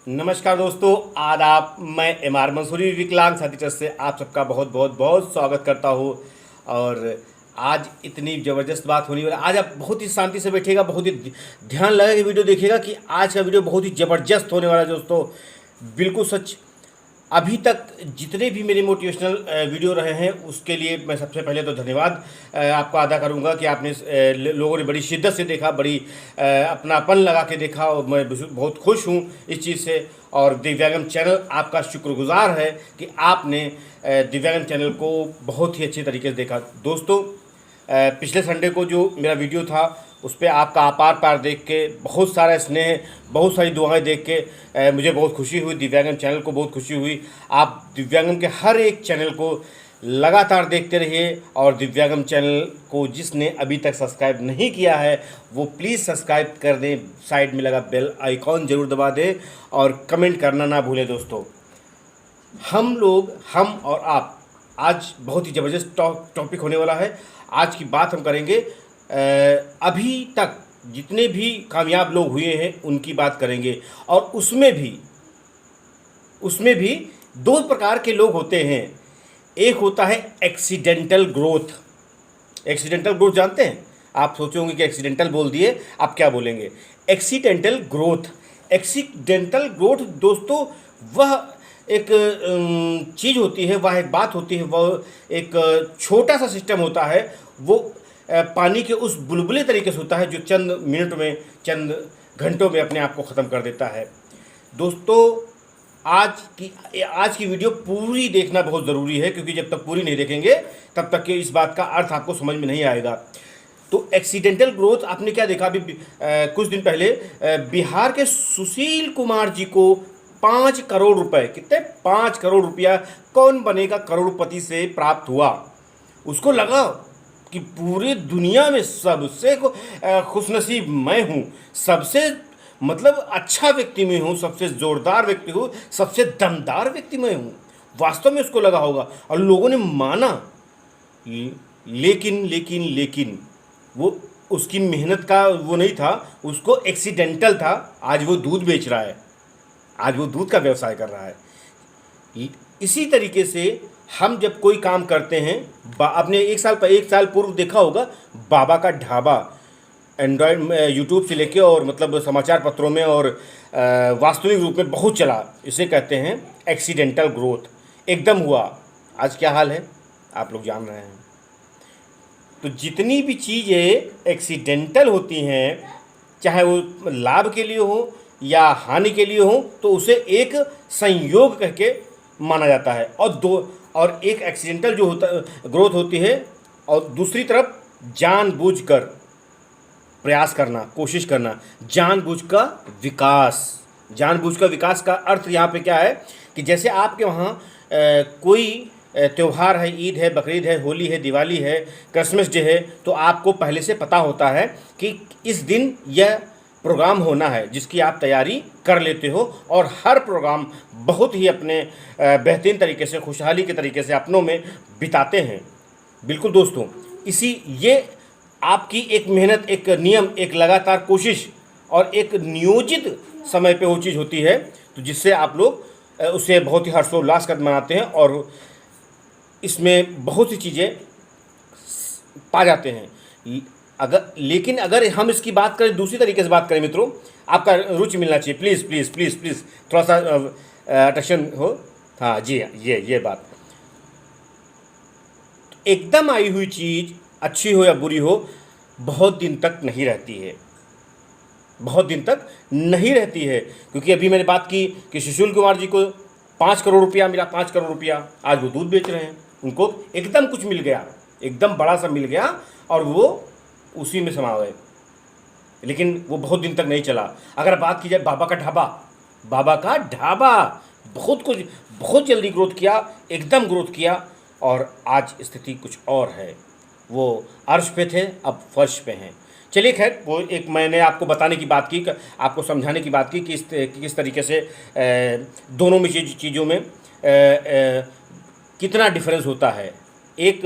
नमस्कार दोस्तों, आदाब। मैं एम.आर. मंसूरी विकलांग साथी ट्रस्ट से आप सबका बहुत बहुत बहुत स्वागत करता हूँ। और आज इतनी ज़बरदस्त बात होने वाली। आज आप बहुत ही शांति से बैठिएगा, बहुत ही ध्यान लगा के वीडियो देखिएगा कि आज का वीडियो बहुत ही ज़बरदस्त होने वाला है दोस्तों। बिल्कुल सच। अभी तक जितने भी मेरे मोटिवेशनल वीडियो रहे हैं उसके लिए मैं सबसे पहले तो धन्यवाद आपका अदा करूंगा कि आपने लोगों ने बड़ी शिद्दत से देखा, बड़ी अपनापन लगा के देखा, और मैं बहुत खुश हूं इस चीज़ से। और दिव्यांगम चैनल आपका शुक्रगुजार है कि आपने दिव्यांगम चैनल को बहुत ही अच्छे तरीके से देखा। दोस्तों, पिछले संडे को जो मेरा वीडियो था उस पर आपका आपार पार देख के, बहुत सारा स्नेह, बहुत सारी दुआएं देख के मुझे बहुत खुशी हुई। दिव्यांगम चैनल को बहुत खुशी हुई। आप दिव्यांगम के हर एक चैनल को लगातार देखते रहिए। और दिव्यांगम चैनल को जिसने अभी तक सब्सक्राइब नहीं किया है वो प्लीज़ सब्सक्राइब कर दें, साइड में लगा बेल आइकॉन ज़रूर दबा दें और कमेंट करना ना भूलें। दोस्तों, हम और आप, आज बहुत ही ज़बरदस्त टॉपिक होने वाला है। आज की बात हम करेंगे अभी तक जितने भी कामयाब लोग हुए हैं उनकी बात करेंगे। और उसमें भी दो प्रकार के लोग होते हैं। एक होता है एक्सीडेंटल ग्रोथ। एक्सीडेंटल ग्रोथ जानते हैं? आप सोचे होंगे कि एक्सीडेंटल बोल दिए, आप क्या बोलेंगे? Accidental growth. एक्सीडेंटल ग्रोथ दोस्तों वह एक चीज़ होती है, वह एक बात होती है, वह एक छोटा सा सिस्टम होता है। वो पानी के उस बुलबुले तरीके से होता है जो चंद मिनट में, चंद घंटों में अपने आप को ख़त्म कर देता है। दोस्तों, आज की वीडियो पूरी देखना बहुत ज़रूरी है, क्योंकि जब तक पूरी नहीं देखेंगे तब तक इस बात का अर्थ आपको समझ में नहीं आएगा। तो एक्सीडेंटल ग्रोथ आपने क्या देखा? अभी कुछ दिन पहले बिहार के सुशील कुमार जी को 5 करोड़ रुपए, कितने? 5 करोड़ रुपया कौन बनेगा करोड़पति से प्राप्त हुआ। उसको लगा कि पूरी दुनिया में सबसे खुशनसीब मैं हूँ, सबसे मतलब अच्छा व्यक्ति मैं हूँ, सबसे ज़ोरदार व्यक्ति हूँ, सबसे दमदार व्यक्ति मैं हूँ। वास्तव में उसको लगा होगा और लोगों ने माना। लेकिन वो उसकी मेहनत का वो नहीं था, उसको एक्सीडेंटल था। आज वो दूध बेच रहा है, आज वो दूध का व्यवसाय कर रहा है। इसी तरीके से हम जब कोई काम करते हैं, आपने एक साल पूर्व देखा होगा बाबा का ढाबा, एंड्रॉयड यूट्यूब से लेके और मतलब समाचार पत्रों में और वास्तविक रूप में बहुत चला। इसे कहते हैं एक्सीडेंटल ग्रोथ। एकदम हुआ। आज क्या हाल है आप लोग जान रहे हैं। तो जितनी भी चीज़ें एक्सीडेंटल होती हैं, चाहे वो लाभ के लिए हो या हानि के लिए हो, तो उसे एक संयोग कह के माना जाता है। और एक एक्सीडेंटल जो होता ग्रोथ होती है, और दूसरी तरफ जानबूझकर प्रयास करना, कोशिश करना, जानबूझ का विकास का अर्थ यहाँ पे क्या है कि जैसे आपके वहाँ कोई त्यौहार है, ईद है, बकरीद है, होली है, दिवाली है, क्रिसमस डे है, तो आपको पहले से पता होता है कि इस दिन यह प्रोग्राम होना है, जिसकी आप तैयारी कर लेते हो और हर प्रोग्राम बहुत ही अपने बेहतरीन तरीके से, खुशहाली के तरीके से अपनों में बिताते हैं। बिल्कुल दोस्तों, ये आपकी एक मेहनत, एक नियम, एक लगातार कोशिश और एक नियोजित समय पे वो चीज़ होती है, तो जिससे आप लोग उसे बहुत ही हर्षोल्लास कर मनाते हैं और इसमें बहुत सी चीज़ें पा जाते हैं। लेकिन अगर हम इसकी बात करें, दूसरी तरीके से बात करें मित्रों, आपका रुचि मिलना चाहिए। प्लीज़ थोड़ा सा अटेंशन हो। हाँ जी, ये बात। एकदम आई हुई चीज़, अच्छी हो या बुरी हो, बहुत दिन तक नहीं रहती है, बहुत दिन तक नहीं रहती है। क्योंकि अभी मैंने बात की कि सुशील कुमार जी को 5 करोड़ रुपया मिला। 5 करोड़ रुपया, आज वो दूध बेच रहे हैं। उनको एकदम कुछ मिल गया, एकदम बड़ा सा मिल गया और वो उसी में समा गए। लेकिन वो बहुत दिन तक नहीं चला। अगर बात की जाए बाबा का ढाबा बहुत जल्दी ग्रोथ किया, एकदम ग्रोथ किया, और आज स्थिति कुछ और है। वो अर्श पे थे, अब फर्श पे हैं। चलिए खैर, वो एक मैंने आपको बताने की बात की, आपको समझाने की बात की कि किस तरीके से दोनों में चीज़ों में कितना डिफरेंस होता है। एक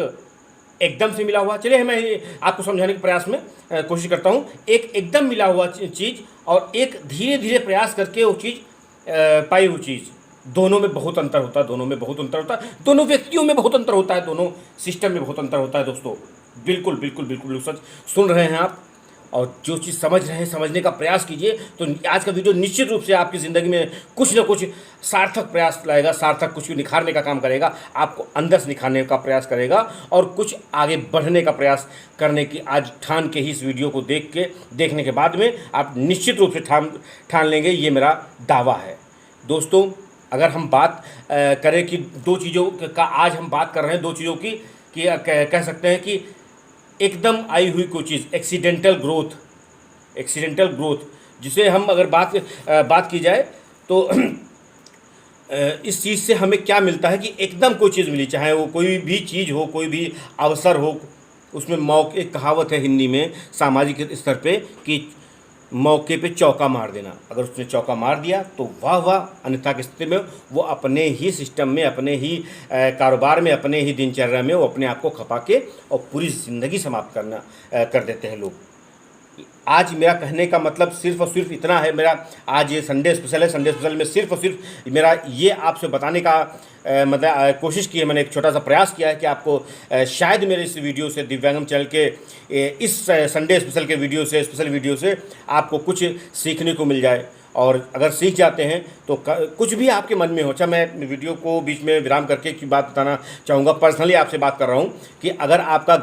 एकदम से मिला हुआ, चलिए मैं आपको समझाने के प्रयास में कोशिश करता हूँ। एक एकदम मिला हुआ चीज़ और एक धीरे धीरे प्रयास करके वो चीज़ पाई हुई चीज़। दोनों में बहुत अंतर होता है, दोनों में बहुत अंतर होता है, दोनों व्यक्तियों में बहुत अंतर होता है, दोनों सिस्टम में बहुत अंतर होता है दोस्तों। बिल्कुल बिल्कुल बिल्कुल सच सुन रहे हैं आप, और जो चीज़ समझ रहे हैं समझने का प्रयास कीजिए, तो आज का वीडियो निश्चित रूप से आपकी ज़िंदगी में कुछ ना कुछ सार्थक प्रयास लाएगा, सार्थक कुछ निखारने का काम करेगा, आपको अंदर से निखारने का प्रयास करेगा और कुछ आगे बढ़ने का प्रयास करने की आज ठान के ही इस वीडियो को देखने के बाद में आप निश्चित रूप से ठान लेंगे, ये मेरा दावा है दोस्तों। अगर हम बात करें कि दो चीज़ों का आज हम बात कर रहे हैं, दो चीज़ों की कि कह सकते हैं कि एकदम आई हुई कोई चीज़, एक्सीडेंटल ग्रोथ जिसे हम अगर बात की जाए तो इस चीज़ से हमें क्या मिलता है कि एकदम कोई चीज़ मिली, चाहे वो कोई भी चीज़ हो, कोई भी अवसर हो, उसमें मौके, एक कहावत है हिंदी में सामाजिक स्तर पे कि मौके पे चौका मार देना। अगर उसने चौका मार दिया तो वाह वाह, अन्यथा की स्थिति में वो अपने ही सिस्टम में, अपने ही कारोबार में, अपने ही दिनचर्या में वो अपने आप को खपा के और पूरी ज़िंदगी समाप्त कर देते हैं लोग। आज मेरा कहने का मतलब सिर्फ और सिर्फ इतना है, मेरा आज ये संडे स्पेशल है, संडे स्पेशल में सिर्फ और सिर्फ मेरा ये आपसे बताने का मतलब कोशिश की है, मैंने एक छोटा सा प्रयास किया है कि आपको शायद मेरे इस वीडियो से, दिव्यांगम चैनल के इस संडे स्पेशल के वीडियो से, स्पेशल वीडियो से आपको कुछ सीखने को मिल जाए। और अगर सीख जाते हैं तो कुछ भी आपके मन में हो, अच्छा मैं वीडियो को बीच में विराम करके की बात बताना चाहूँगा, पर्सनली आपसे बात कर रहा हूँ कि अगर आपका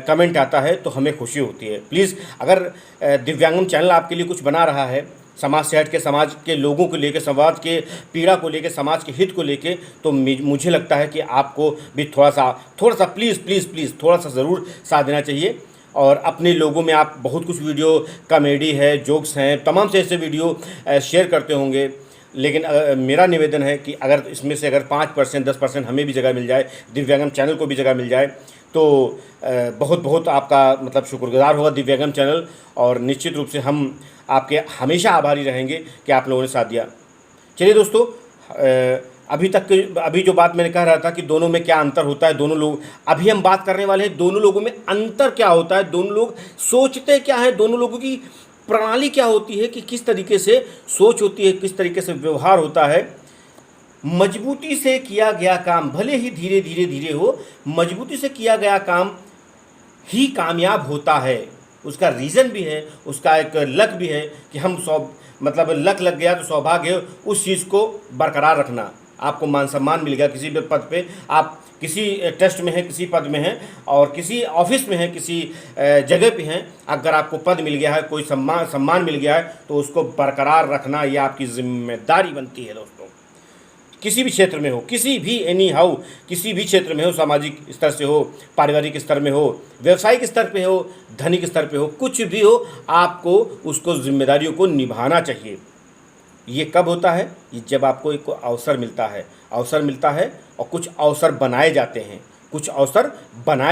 कमेंट आता है तो हमें खुशी होती है। प्लीज़ अगर दिव्यांगम चैनल आपके लिए कुछ बना रहा है, समाज से हट के, समाज के लोगों को लेकर, समाज के पीड़ा को लेकर, समाज के हित को लेकर, तो मुझे लगता है कि आपको भी थोड़ा सा प्लीज़ थोड़ा सा ज़रूर साथ देना चाहिए। और अपने लोगों में आप बहुत कुछ वीडियो, कॉमेडी है, जोक्स हैं, तमाम से ऐसे वीडियो शेयर करते होंगे, लेकिन मेरा निवेदन है कि अगर इसमें से अगर 5% 10% हमें भी जगह मिल जाए, दिव्यांगम चैनल को भी जगह मिल जाए, तो बहुत बहुत आपका मतलब शुक्रगुजार होगा दिव्यांगम चैनल। और निश्चित रूप से हम आपके हमेशा आभारी रहेंगे कि आप लोगों ने साथ दिया। चलिए दोस्तों, अभी जो बात मैंने कह रहा था कि दोनों में क्या अंतर होता है, दोनों लोग, अभी हम बात करने वाले हैं दोनों लोगों में अंतर क्या होता है, दोनों लोग सोचते क्या है, दोनों लोगों की प्रणाली क्या होती है, कि किस तरीके से सोच होती है, किस तरीके से व्यवहार होता है। मजबूती से किया गया काम भले ही धीरे धीरे हो, मजबूती से किया गया काम ही कामयाब होता है। उसका रीज़न भी है, उसका एक लक भी है कि हम मतलब लक लग गया तो सौभाग्य है उस चीज़ को बरकरार रखना। आपको मान सम्मान मिल गया किसी भी पद पे, आप किसी ट्रस्ट में हैं, किसी पद में हैं, और किसी ऑफिस में हैं, किसी जगह पे हैं, अगर आपको पद मिल गया है, कोई सम्मान मिल गया है, तो उसको बरकरार रखना ये आपकी जिम्मेदारी बनती है दोस्तों। किसी भी क्षेत्र में हो, किसी भी किसी भी क्षेत्र में हो, सामाजिक स्तर से हो, पारिवारिक स्तर में हो, व्यवसायिक स्तर पे हो, धनिक स्तर पे हो, कुछ भी हो, आपको उसको जिम्मेदारियों को निभाना चाहिए। ये कब होता है? ये जब आपको एक अवसर मिलता है, और कुछ अवसर बनाए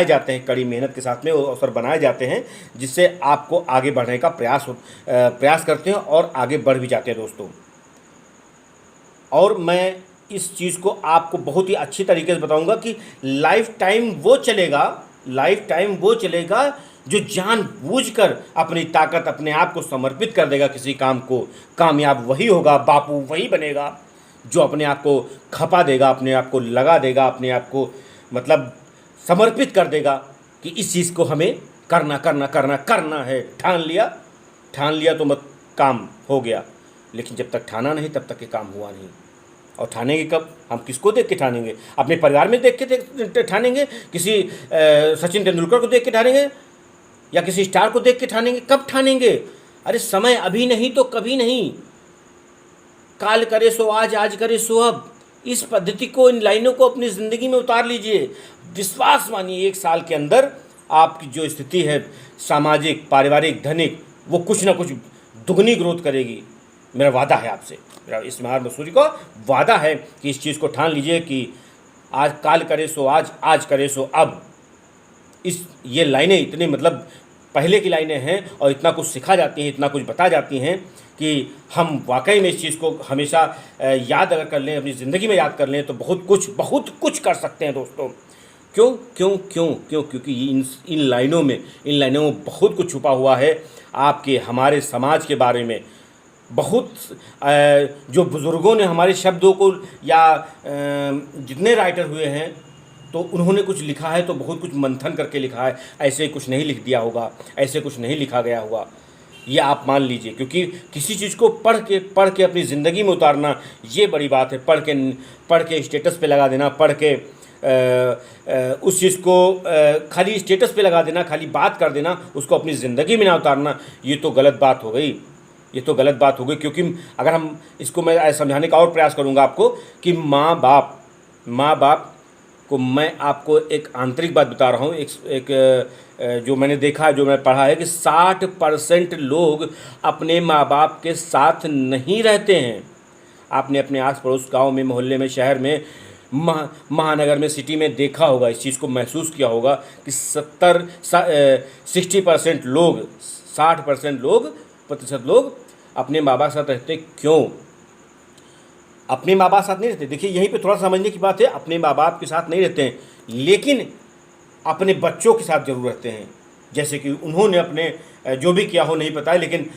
जाते हैं, कड़ी मेहनत के साथ में वो अवसर बनाए जाते हैं, जिससे आपको आगे बढ़ने का प्रयास करते हैं और आगे बढ़ भी जाते हैं दोस्तों। और मैं इस चीज़ को आपको बहुत ही अच्छी तरीके से बताऊंगा कि लाइफ टाइम वो चलेगा जो जानबूझकर अपनी ताकत, अपने आप को समर्पित कर देगा किसी काम को। कामयाब वही होगा, बापू वही बनेगा जो अपने आप को खपा देगा, अपने आप को लगा देगा, अपने आप को मतलब समर्पित कर देगा कि इस चीज़ को हमें करना है। ठान लिया तो मत काम हो गया, लेकिन जब तक ठाना नहीं तब तक ये काम हुआ नहीं। और ठानेंगे कब? हम किसको देख के ठानेंगे? अपने परिवार में देख के ठानेंगे? किसी सचिन तेंदुलकर को देख के ठानेंगे, या किसी स्टार को देख के ठानेंगे? कब ठानेंगे? अरे समय अभी नहीं तो कभी नहीं। काल करे सो आज करे सो अब। इस पद्धति को, इन लाइनों को अपनी ज़िंदगी में उतार लीजिए। विश्वास मानिए, 1 साल के अंदर आपकी जो स्थिति है सामाजिक, पारिवारिक, धनिक, वो कुछ ना कुछ दुगनी ग्रोथ करेगी। मेरा वादा है आपसे, मेरा इस महार मसूरी का वादा है कि इस चीज़ को ठान लीजिए कि आज काल करे सो आज करे सो अब। ये लाइनें इतनी मतलब पहले की लाइनें हैं और इतना कुछ सिखा जाती हैं, इतना कुछ बता जाती हैं कि हम वाकई में इस चीज़ को हमेशा याद अगर कर लें, अपनी ज़िंदगी में याद कर लें, तो बहुत कुछ कर सकते हैं दोस्तों। क्योंकि इन लाइनों में बहुत कुछ छुपा हुआ है आपके, हमारे समाज के बारे में। बहुत जो बुज़ुर्गों ने हमारे शब्दों को या जितने राइटर हुए हैं तो उन्होंने कुछ लिखा है तो बहुत कुछ मंथन करके लिखा है, ऐसे कुछ नहीं लिख दिया होगा, ऐसे कुछ नहीं लिखा गया होगा, ये आप मान लीजिए। क्योंकि किसी चीज़ को पढ़ के अपनी ज़िंदगी में उतारना ये बड़ी बात है। पढ़ के स्टेटस पे लगा देना, पढ़ के उस चीज़ को खाली स्टेटस पे लगा देना, खाली बात कर देना, उसको अपनी ज़िंदगी में ना उतारना, ये तो गलत बात हो गई, ये तो गलत बात हो गई। क्योंकि अगर हम इसको मैं समझाने का और प्रयास करूँगा आपको कि माँ बाप को मैं आपको एक आंतरिक बात बता रहा हूँ, एक जो मैंने देखा, जो मैं पढ़ा है कि 60% लोग अपने माँ बाप के साथ नहीं रहते हैं। आपने अपने आस पड़ोस गाँव में, मोहल्ले में, शहर में, महानगर में, सिटी में देखा होगा, इस चीज़ को महसूस किया होगा कि 60% लोग, 60% प्रतिशत लोग अपने माँ बाप के साथ रहते। क्यों अपने माँ बाप साथ नहीं रहते? देखिए यहीं पे थोड़ा समझने की बात है। अपने माँ बाप के साथ नहीं रहते हैं, लेकिन अपने बच्चों के साथ जरूर रहते हैं। जैसे कि उन्होंने अपने जो भी किया हो नहीं पता है, लेकिन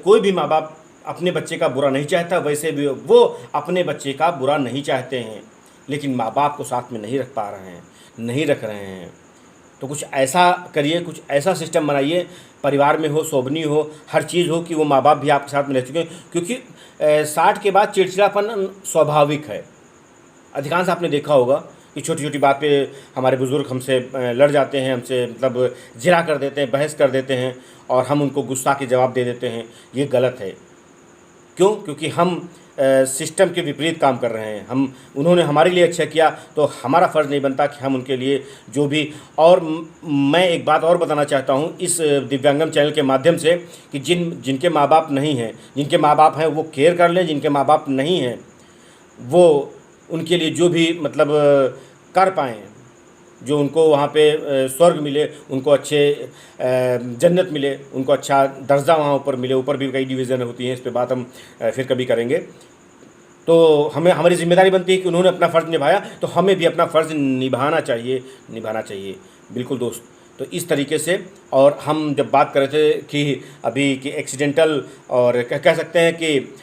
कोई भी माँ बाप अपने बच्चे का बुरा नहीं चाहता, वैसे भी वो अपने बच्चे का बुरा नहीं चाहते हैं, लेकिन माँ बाप को साथ में नहीं रख पा रहे हैं, नहीं रख रहे हैं। तो कुछ ऐसा करिए, कुछ ऐसा सिस्टम बनाइए, परिवार में हो, सोबनी हो, हर चीज़ हो कि वो माँ बाप भी आपके साथ में रह चुके हैं। क्योंकि 60 के बाद चिड़चिड़ापन स्वाभाविक है। अधिकांश आपने देखा होगा कि छोटी छोटी बात पे हमारे बुज़ुर्ग हमसे लड़ जाते हैं, हमसे मतलब जिरा कर देते हैं, बहस कर देते हैं, और हम उनको गुस्सा के जवाब दे देते हैं। ये गलत है। क्यों? क्योंकि हम सिस्टम के विपरीत काम कर रहे हैं। उन्होंने हमारे लिए अच्छा किया तो हमारा फ़र्ज़ नहीं बनता कि हम उनके लिए जो भी। और मैं एक बात और बताना चाहता हूँ इस दिव्यांगम चैनल के माध्यम से कि जिनके माँ बाप नहीं हैं, जिनके माँ बाप हैं वो केयर कर लें, जिनके माँ बाप नहीं हैं वो उनके लिए जो भी मतलब कर पाएँ, जो उनको वहाँ पे स्वर्ग मिले, उनको अच्छे जन्नत मिले, उनको अच्छा दर्जा वहाँ ऊपर मिले। ऊपर भी कई डिवीज़न होती हैं, इस पे बात हम फिर कभी करेंगे। तो हमारी जिम्मेदारी बनती है कि उन्होंने अपना फ़र्ज़ निभाया तो हमें भी अपना फ़र्ज़ निभाना चाहिए। बिल्कुल दोस्त। तो इस तरीके से, और हम जब बात कर रहे थे कि अभी कि एक्सीडेंटल और कह सकते हैं कि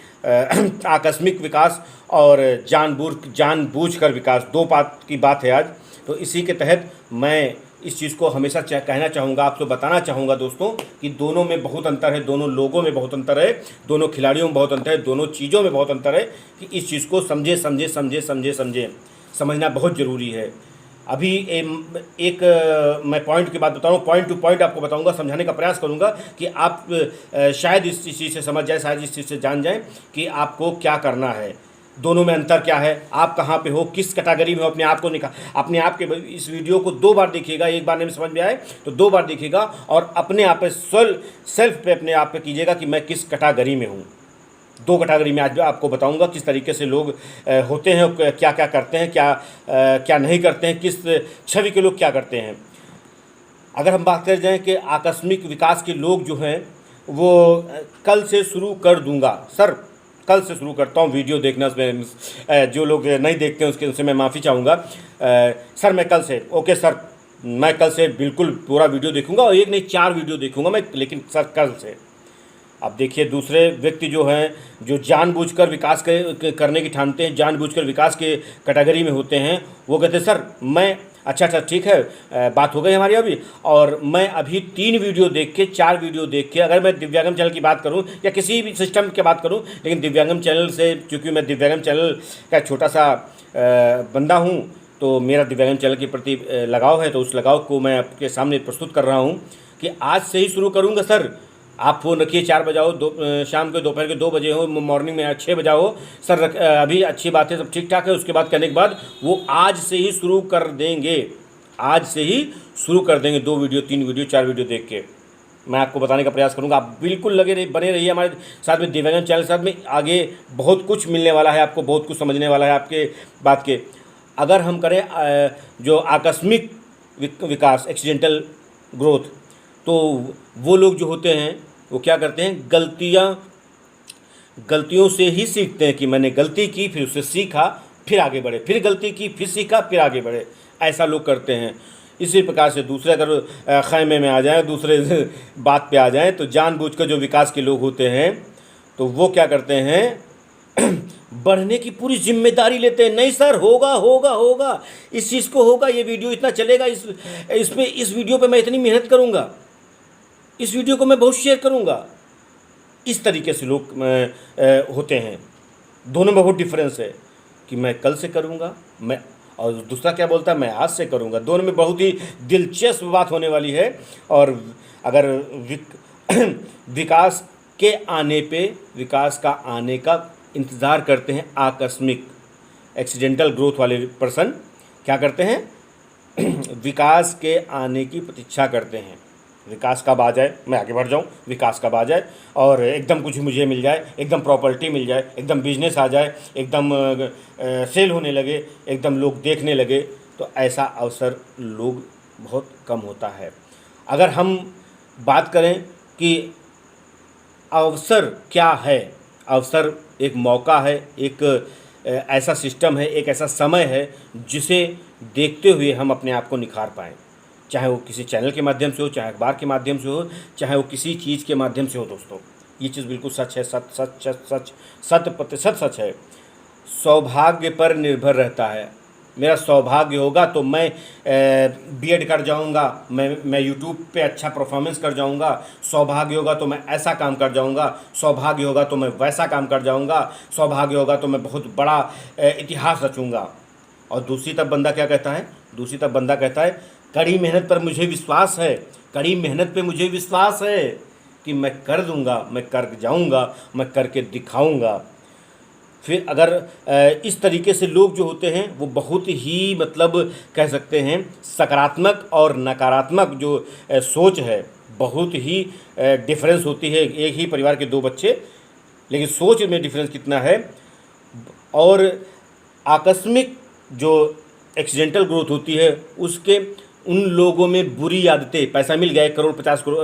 आकस्मिक विकास और जानबूझकर विकास, दो बात की बात है आज। तो इसी के तहत मैं इस चीज़ को हमेशा कहना चाहूँगा, आपको बताना चाहूँगा दोस्तों कि दोनों में बहुत अंतर है, दोनों लोगों में बहुत अंतर है, दोनों खिलाड़ियों में बहुत अंतर है, दोनों चीज़ों में बहुत अंतर है कि इस चीज़ को समझना बहुत ज़रूरी है। अभी एक मैं पॉइंट की बात बताऊँ, पॉइंट टू पॉइंट आपको बताऊँगा, समझाने का प्रयास करूँगा कि आप शायद इस चीज़ से समझ जाए, शायद इस चीज़ से जान जाएँ कि आपको क्या करना है, दोनों में अंतर क्या है, आप कहाँ पे हो, किस कैटेगरी में हो। अपने आप के इस वीडियो को 2 बार देखिएगा, एक बार नहीं समझ में आए तो 2 बार देखिएगा, और अपने आप पे सेल्फ पे अपने आप पे कीजिएगा कि मैं किस कैटेगरी में हूँ। 2 कैटेगरी में आज आपको बताऊंगा किस तरीके से लोग होते हैं, क्या क्या करते हैं, क्या नहीं करते हैं, किस छवि के लोग क्या करते हैं। अगर हम बात कर जाएँ कि आकस्मिक विकास के लोग जो हैं वो कल से शुरू कर दूँगा सर, कल से शुरू करता हूँ वीडियो देखना। जो लोग नहीं देखते हैं उनसे मैं माफ़ी चाहूँगा। सर मैं कल से, ओके सर मैं कल से बिल्कुल पूरा वीडियो देखूँगा, और एक नहीं 4 वीडियो देखूँगा मैं, लेकिन सर कल से। अब देखिए दूसरे व्यक्ति जो हैं, जो जानबूझकर विकास करने की ठानते हैं, जानबूझकर विकास के कैटेगरी में होते हैं, वो कहते हैं सर मैं अच्छा ठीक है, बात हो गई हमारी अभी, और मैं अभी 3 वीडियो देख के, 4 वीडियो देख के, अगर मैं दिव्यांगम चैनल की बात करूं या किसी भी सिस्टम की बात करूं, लेकिन दिव्यांगम चैनल से, चूँकि मैं दिव्यांगम चैनल का छोटा सा बंदा हूं, तो मेरा दिव्यांगम चैनल के प्रति लगाव है, तो उस लगाव को मैं आपके सामने प्रस्तुत कर रहा हूँ कि आज से ही शुरू करूँगा सर। आप फ़ोन रखिए, 4 बजे हो, शाम के दोपहर के 2 बजे हो, मॉर्निंग में 6 बजे हो सर, अभी अच्छी बात है, सब ठीक ठाक है। उसके बाद कहने के बाद वो आज से ही शुरू कर देंगे, आज से ही शुरू कर देंगे। 2 वीडियो, 3 वीडियो, 4 वीडियो देख के मैं आपको बताने का प्रयास करूंगा। आप बिल्कुल बने रहिए हमारे साथ में, दिव्यांगम चैनल साथ में। आगे बहुत कुछ मिलने वाला है आपको, बहुत कुछ समझने वाला है आपके बात के। अगर हम करें जो आकस्मिक विकास, एक्सीडेंटल ग्रोथ, तो वो लोग जो होते हैं वो क्या करते हैं, गलतियों से ही सीखते हैं कि मैंने गलती की, फिर उससे सीखा, फिर आगे बढ़े, फिर गलती की, फिर सीखा, फिर आगे बढ़े। ऐसा लोग करते हैं। इसी प्रकार से दूसरे अगर खैमे में आ जाए, दूसरे बात पे आ जाए, तो जानबूझकर जो विकास के लोग होते हैं तो वो क्या करते हैं बढ़ने की पूरी जिम्मेदारी लेते हैं। नहीं सर, होगा होगा होगा, इस चीज़ को होगा, ये वीडियो इतना चलेगा, इस वीडियो पे मैं इतनी मेहनत करूँगा, इस वीडियो को मैं बहुत शेयर करूँगा। इस तरीके से लोग होते हैं। दोनों में बहुत डिफरेंस है कि मैं कल से करूँगा, मैं, और दूसरा क्या बोलता है मैं आज से करूँगा। दोनों में बहुत ही दिलचस्प बात होने वाली है। और अगर विकास के आने पे, विकास का आने का इंतज़ार करते हैं आकस्मिक एक्सीडेंटल ग्रोथ वाले पर्सन क्या करते हैं विकास के आने की प्रतीक्षा करते हैं। विकास कब आ जाए, मैं आगे बढ़ जाऊं, विकास कब आ जाए और एकदम कुछ मुझे मिल जाए, एकदम प्रॉपर्टी मिल जाए, एकदम बिजनेस आ जाए, एकदम सेल होने लगे, एकदम लोग देखने लगे, तो ऐसा अवसर लोग बहुत कम होता है। अगर हम बात करें कि अवसर क्या है, अवसर एक मौका है, एक ऐसा सिस्टम है, एक ऐसा समय है जिसे देखते हुए हम अपने आप को निखार पाएँ। चाहे वो किसी चैनल के माध्यम से हो, चाहे अखबार के माध्यम से हो, चाहे वो किसी चीज़ के माध्यम से हो। दोस्तों, ये चीज़ बिल्कुल सच है, सच सच सच सच 100% सच है। सौभाग्य पर निर्भर रहता है। मेरा सौभाग्य होगा तो मैं बीएड कर जाऊंगा, मैं यूट्यूब पे अच्छा परफॉर्मेंस कर जाऊंगा। सौभाग्य होगा तो मैं ऐसा काम कर जाऊंगा, सौभाग्य होगा तो मैं वैसा काम कर जाऊंगा, सौभाग्य होगा तो मैं बहुत बड़ा इतिहास रचूंगा। और दूसरी तरफ बंदा क्या कहता है, दूसरी तरफ बंदा कहता है कड़ी मेहनत पर मुझे विश्वास है, कड़ी मेहनत पे मुझे विश्वास है कि मैं कर दूंगा, मैं कर जाऊंगा, मैं करके दिखाऊंगा। फिर अगर इस तरीके से लोग जो होते हैं वो बहुत ही मतलब कह सकते हैं सकारात्मक और नकारात्मक जो सोच है, बहुत ही डिफरेंस होती है। एक ही परिवार के दो बच्चे, लेकिन सोच में डिफरेंस कितना है। और आकस्मिक जो एक्सीडेंटल ग्रोथ होती है उसके उन लोगों में बुरी आदतें, पैसा मिल गया 1 करोड़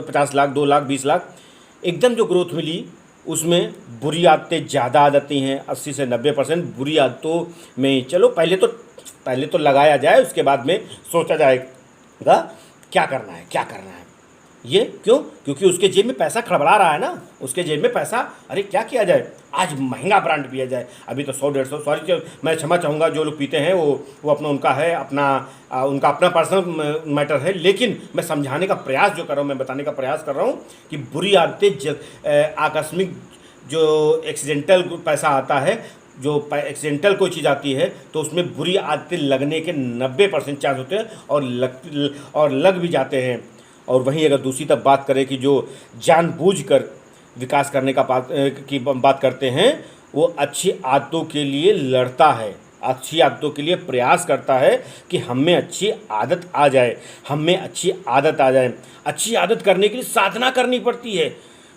50 लाख 2 लाख 20 लाख, एकदम जो ग्रोथ मिली उसमें बुरी आदतें ज़्यादा आ जाती हैं। 80 से 90% बुरी आदतों में चलो पहले तो लगाया जाए, उसके बाद में सोचा जाएगा क्या करना है, क्या करना है। ये क्यों? क्योंकि उसके जेब में पैसा खड़बड़ा रहा है ना, उसके जेब में पैसा, अरे क्या किया जाए, आज महंगा ब्रांड पिया जाए। अभी तो 100-150, सॉरी मैं क्षमा चाहूँगा जो लोग पीते हैं वो अपना उनका है, उनका अपना पर्सनल मैटर है, लेकिन मैं समझाने का प्रयास जो कर रहा हूँ, मैं बताने का प्रयास कर रहा हूँ कि बुरी आदतें आकस्मिक जो एक्सीडेंटल पैसा आता है, जो एक्सीडेंटल कोई चीज़ आती है तो उसमें बुरी आदतें लगने के 90% चांस होते हैं और लग भी जाते हैं। और वहीं अगर दूसरी तरफ बात करें कि जो जानबूझकर विकास करने का बात करते हैं, वो अच्छी आदतों के लिए लड़ता है, अच्छी आदतों के लिए प्रयास करता है कि हमें अच्छी आदत आ जाए, हमें अच्छी आदत आ जाए। अच्छी आदत करने के लिए साधना करनी पड़ती है,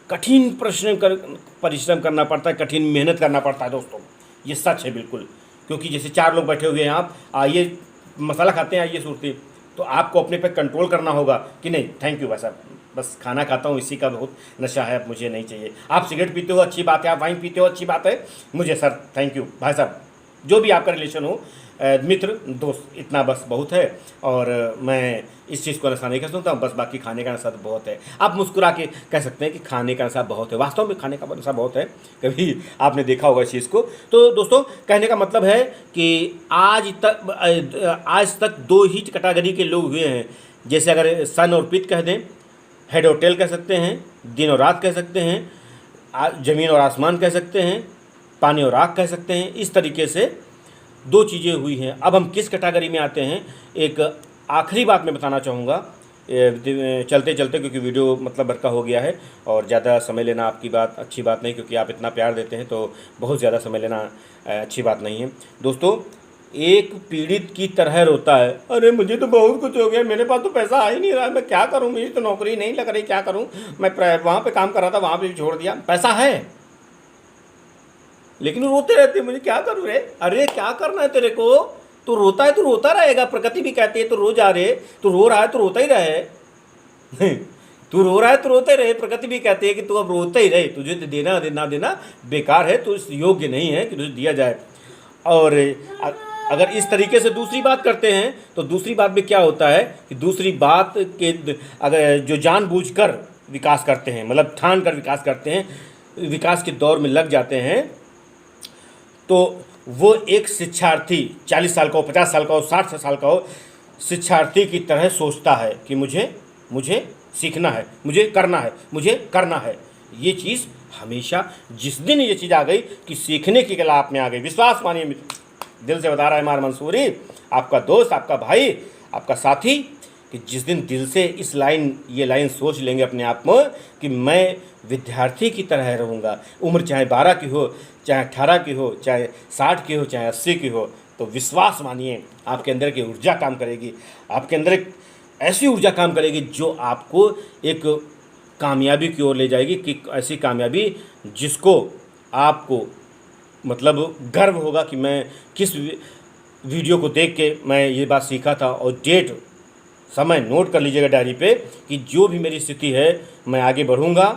कठिन परिश्रम करना पड़ता है, कठिन मेहनत करना पड़ता है। दोस्तों, ये सच है बिल्कुल। क्योंकि जैसे 4 लोग बैठे हुए हैं, आप आइए मसाला खाते हैं, आइए सुरती, तो आपको अपने पे कंट्रोल करना होगा कि नहीं थैंक यू भाई साहब, बस खाना खाता हूँ, इसी का बहुत नशा है, अब मुझे नहीं चाहिए। आप सिगरेट पीते हो अच्छी बात है, आप वाइन पीते हो अच्छी बात है, मुझे सर थैंक यू भाई साहब, जो भी आपका रिलेशन हो, मित्र दोस्त, इतना बस बहुत है। और मैं इस चीज़ को नशा नहीं कह सकता हूँ, बस बाकी खाने का नशा तो बहुत है। आप मुस्कुरा के कह सकते हैं कि खाने का नशा बहुत है, वास्तव में खाने का नशा बहुत है, कभी आपने देखा होगा इस चीज़ को। तो दोस्तों, कहने का मतलब है कि आज तक 2 ही कैटेगरी के लोग हुए हैं। जैसे अगर सन और पित कह दें, हेड और टेल कह सकते हैं, दिन और रात कह सकते हैं, ज़मीन और आसमान कह सकते हैं, पानी और आग कह सकते हैं। इस तरीके से 2 चीज़ें हुई हैं। अब हम किस कैटेगरी में आते हैं, एक आखिरी बात मैं बताना चाहूँगा चलते चलते, क्योंकि वीडियो मतलब भर का हो गया है और ज़्यादा समय लेना आपकी बात अच्छी बात नहीं, क्योंकि आप इतना प्यार देते हैं तो बहुत ज़्यादा समय लेना अच्छी बात नहीं है। दोस्तों, एक पीड़ित की तरह रोता है, अरे मुझे तो बहुत कुछ हो गया, मेरे पास तो पैसा आ ही नहीं रहा, मैं क्या करूँ, मेरी तो नौकरी नहीं लग रही, क्या करूँ, मैं वहाँ पर काम कर रहा था, वहाँ पर भी छोड़ दिया, पैसा है लेकिन रोते रहते, मुझे क्या करूँ रे, अरे क्या करना है तेरे को, तो रोता है तो रोता रहेगा। प्रकृति भी कहती है तो रो जा रे, तो रो रहा है तो रोता ही रहे तू रो रहा है तो रोते रहे। प्रकृति भी कहती है कि तू अब रोते ही रहे, तुझे देना बेकार है, तो इस योग्य नहीं है कि तुझे दिया जाए। और अगर इस तरीके से दूसरी बात करते हैं तो दूसरी बात में क्या होता है कि दूसरी बात के अगर जो जानबूझकर विकास करते हैं, मतलब ठान कर विकास करते हैं, विकास के दौर में लग जाते हैं तो वो एक शिक्षार्थी 40 साल का हो, 50 साल का हो, 60 साल का हो, शिक्षार्थी की तरह सोचता है कि मुझे सीखना है, मुझे करना है। ये चीज़ हमेशा, जिस दिन ये चीज़ आ गई कि सीखने की कला आप में आ गई, विश्वास मानिए, दिल से बता रहा है इमार मंसूरी, आपका दोस्त, आपका भाई, आपका साथी, कि जिस दिन दिल से ये लाइन सोच लेंगे अपने आप में कि मैं विद्यार्थी की तरह रहूँगा, उम्र चाहे 12 की हो, चाहे 18 की हो, चाहे 60 की हो, चाहे 80 की हो, तो विश्वास मानिए आपके अंदर की ऊर्जा काम करेगी। आपके अंदर एक ऐसी ऊर्जा काम करेगी जो आपको एक कामयाबी की ओर ले जाएगी, कि ऐसी कामयाबी जिसको आपको मतलब गर्व होगा कि मैं किस वीडियो को देख के मैं ये बात सीखा था। और डेट समय नोट कर लीजिएगा डायरी पे कि जो भी मेरी स्थिति है मैं आगे बढ़ूँगा।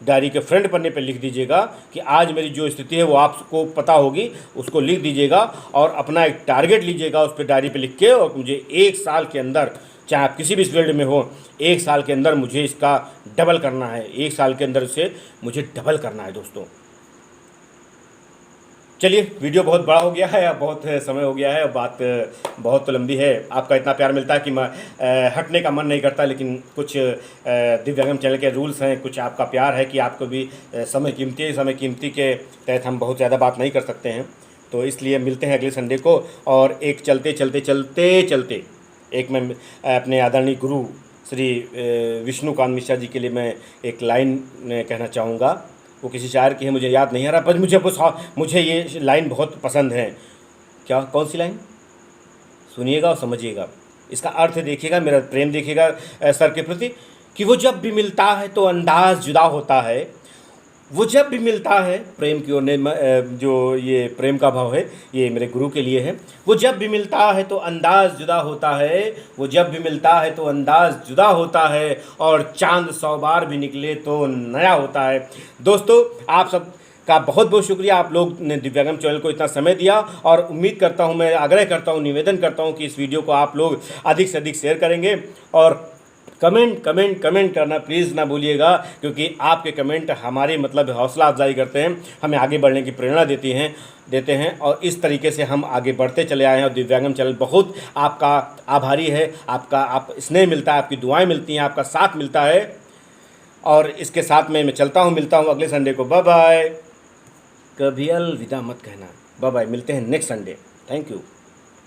डायरी के फ्रंट पन्ने पे लिख दीजिएगा कि आज मेरी जो स्थिति है वो आपको पता होगी, उसको लिख दीजिएगा और अपना एक टारगेट लीजिएगा उस पर डायरी पे लिख के, और मुझे 1 साल के अंदर, चाहे आप किसी भी फील्ड में हो, 1 साल के अंदर मुझे इसका डबल करना है, 1 साल के अंदर से मुझे डबल करना है दोस्तों। चलिए, वीडियो बहुत बड़ा हो गया है, अब बहुत समय हो गया है, बात बहुत लंबी है। आपका इतना प्यार मिलता है कि मैं हटने का मन नहीं करता, लेकिन कुछ दिव्यांगम चैनल के रूल्स हैं, कुछ आपका प्यार है कि आपको भी समय कीमती के तहत हम बहुत ज़्यादा बात नहीं कर सकते हैं। तो इसलिए मिलते हैं अगले संडे को। और एक चलते एक मैं अपने आदरणीय गुरु श्री विष्णुकांत मिश्रा जी के लिए मैं एक लाइन कहना चाहूँगा। वो किसी शायर की है, मुझे याद नहीं आ रहा, पर मुझे ये लाइन बहुत पसंद है। क्या, कौन सी लाइन? सुनिएगा और समझिएगा, इसका अर्थ देखिएगा, मेरा प्रेम देखिएगा सर के प्रति, कि वो जब भी मिलता है तो अंदाज जुदा होता है। वो जब भी मिलता है, प्रेम की ओर ने जो ये प्रेम का भाव है ये मेरे गुरु के लिए है। वो जब भी मिलता है तो अंदाज जुदा होता है, वो जब भी मिलता है तो अंदाज जुदा होता है, और चांद 100 बार भी निकले तो नया होता है। दोस्तों, आप सब का बहुत बहुत शुक्रिया, आप लोग ने दिव्यांगम चैनल को इतना समय दिया, और उम्मीद करता हूँ, मैं आग्रह करता हूँ, निवेदन करता हूँ कि इस वीडियो को आप लोग अधिक से अधिक शेयर करेंगे, और कमेंट करना प्लीज़ ना भूलिएगा, क्योंकि आपके कमेंट हमारे मतलब हौसला अफजाई करते हैं, हमें आगे बढ़ने की प्रेरणा देते हैं, और इस तरीके से हम आगे बढ़ते चले आए हैं। और दिव्यांगम चैनल बहुत आपका आभारी है, आप स्नेह मिलता है, आपकी दुआएं मिलती हैं, आपका साथ मिलता है। और इसके साथ में मैं चलता हूँ, मिलता हूँ अगले संडे को। Bye bye. कभी अलविदा मत कहना। बाय बाय, मिलते हैं नेक्स्ट संडे। Thank you.